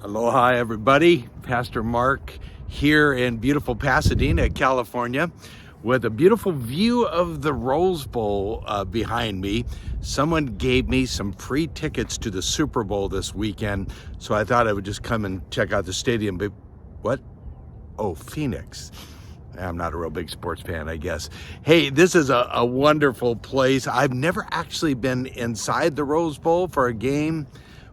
Aloha, everybody. Pastor Mark here in beautiful Pasadena, California, with a beautiful view of the Rose Bowl behind me. Someone gave me some free tickets to the Super Bowl this weekend, so I thought I would just come and check out the stadium. But what? Oh, Phoenix. I'm not a real big sports fan, I guess. Hey, this is a wonderful place. I've never actually been inside the Rose Bowl for a game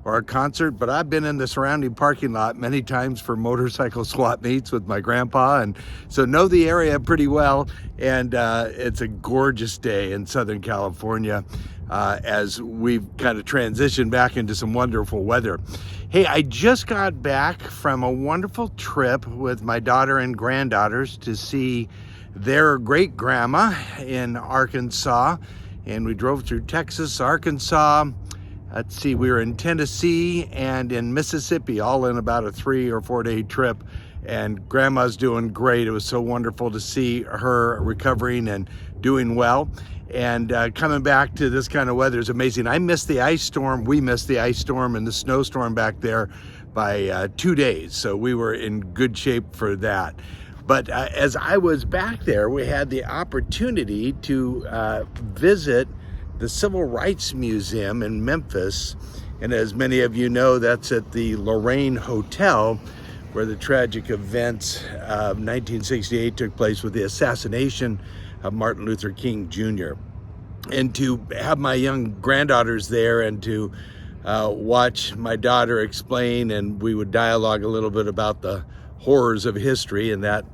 or a concert, but I've been in the surrounding parking lot many times for motorcycle swap meets with my grandpa, and so know the area pretty well. And it's a gorgeous day in Southern California as we've kind of transitioned back into some wonderful weather. Hey, I just got back from a wonderful trip with my daughter and granddaughters to see their great grandma in Arkansas, and we drove through Texas, Arkansas. Let's see, we were in Tennessee and in Mississippi, all in about a 3 or 4 day trip. And Grandma's doing great. It was so wonderful to see her recovering and doing well. And coming back to this kind of weather is amazing. I missed the ice storm. We missed the ice storm and the snowstorm back there by 2 days. So we were in good shape for that. But as I was back there, we had the opportunity to visit the Civil Rights Museum in Memphis. And as many of you know, that's at the Lorraine Hotel, where the tragic events of 1968 took place with the assassination of Martin Luther King Jr. And to have my young granddaughters there and to watch my daughter explain, and we would dialogue a little bit about the horrors of history in that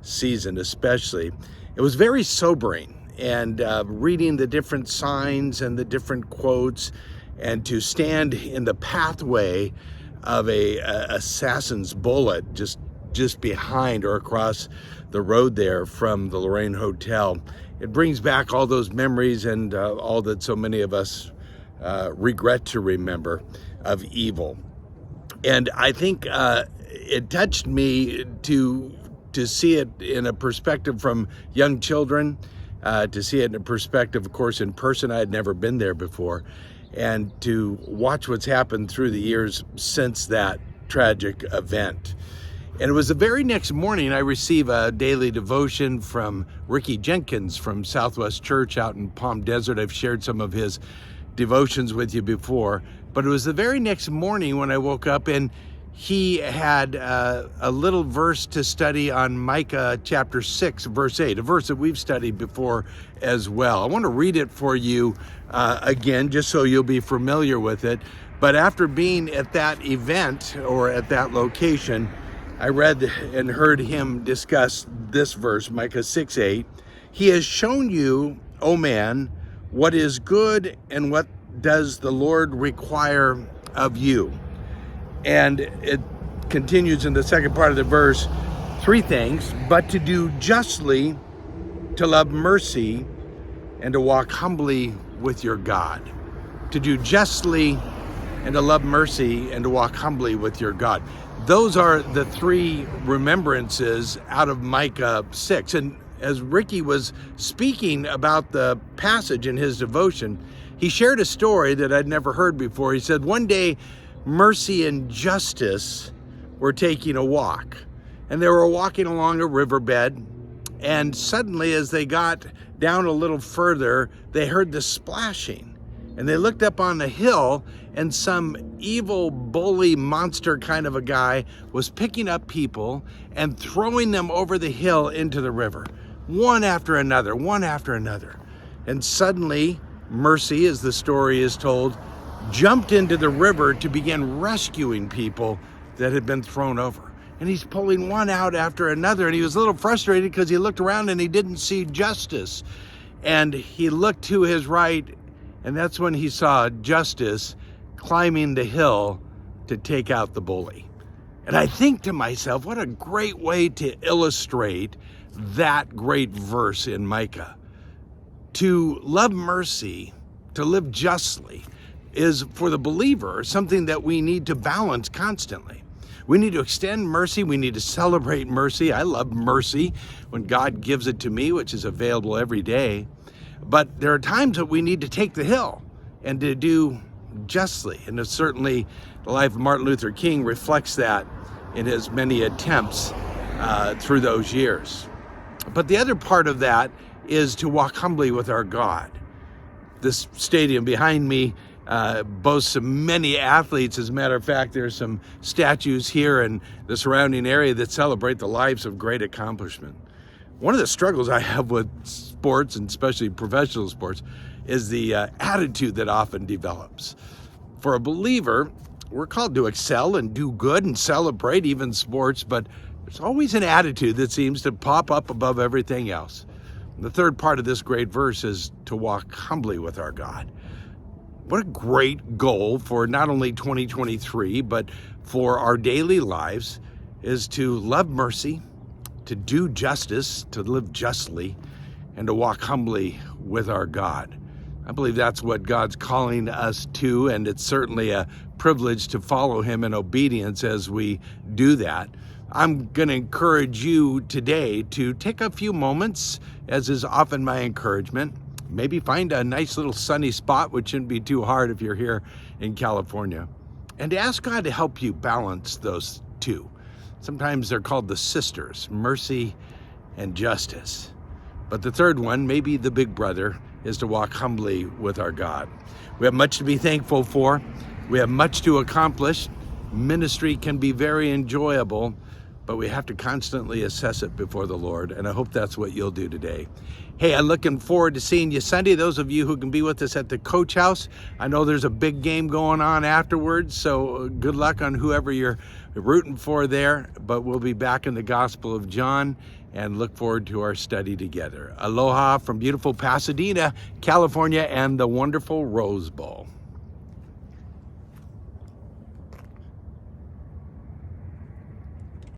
season especially, it was very sobering. And reading the different signs and the different quotes, and to stand in the pathway of a assassin's bullet just behind or across the road there from the Lorraine Hotel, it brings back all those memories and all that so many of us regret to remember of evil. And I think it touched me to see it in a perspective from young children, to see it in a perspective, of course, in person. I had never been there before, and to watch what's happened through the years since that tragic event. And it was the very next morning I received a daily devotion from Ricky Jenkins from Southwest Church out in Palm Desert. I've shared some of his devotions with you before, but it was the very next morning when I woke up and he had a little verse to study on Micah chapter 6, verse 8, a verse that we've studied before as well. I want to read it for you again, just so you'll be familiar with it. But after being at that event or at that location, I read and heard him discuss this verse, Micah 6:8. He has shown you, O man, what is good, and what does the Lord require of you? And it continues in the second part of the verse, 3 things: but to do justly, to love mercy, and to walk humbly with your God. To do justly, and to love mercy, and to walk humbly with your God. Those are the 3 remembrances out of Micah 6. And as Ricky was speaking about the passage in his devotion, he shared a story that I'd never heard before. He said one day, mercy and justice were taking a walk, and they were walking along a riverbed, and suddenly as they got down a little further, they heard the splashing, and they looked up on the hill, and some evil bully monster kind of a guy was picking up people and throwing them over the hill into the river, one after another. And suddenly mercy, as the story is told, jumped into the river to begin rescuing people that had been thrown over. And he's pulling one out after another, and he was a little frustrated because he looked around and he didn't see justice. And he looked to his right, and that's when he saw justice climbing the hill to take out the bully. And I think to myself, what a great way to illustrate that great verse in Micah. To love mercy, to live justly, is for the believer something that we need to balance constantly. We need to extend mercy. We need to celebrate mercy. I love mercy when God gives it to me, which is available every day. But there are times that we need to take the hill and to do justly. And certainly the life of Martin Luther King reflects that in his many attempts through those years. But the other part of that is to walk humbly with our God. This stadium behind me boasts of many athletes. As a matter of fact, there's some statues here in the surrounding area that celebrate the lives of great accomplishment. One of the struggles I have with sports, and especially professional sports, is the attitude that often develops. For a believer, we're called to excel and do good and celebrate even sports, but there's always an attitude that seems to pop up above everything else. The third part of this great verse is to walk humbly with our God. What a great goal for not only 2023, but for our daily lives, is to love mercy, to do justice, to live justly, and to walk humbly with our God. I believe that's what God's calling us to, and it's certainly a privilege to follow him in obedience as we do that. I'm going to encourage you today to take a few moments, as is often my encouragement. Maybe find a nice little sunny spot, which shouldn't be too hard if you're here in California, and to ask God to help you balance those two. Sometimes they're called the sisters, mercy and justice. But the third one, maybe the big brother, is to walk humbly with our God. We have much to be thankful for. We have much to accomplish. Ministry can be very enjoyable, but we have to constantly assess it before the Lord, and I hope that's what you'll do today. Hey, I'm looking forward to seeing you Sunday. Those of you who can be with us at the Coach House, I know there's a big game going on afterwards, so good luck on whoever you're rooting for there, but we'll be back in the Gospel of John and look forward to our study together. Aloha from beautiful Pasadena, California, and the wonderful Rose Bowl.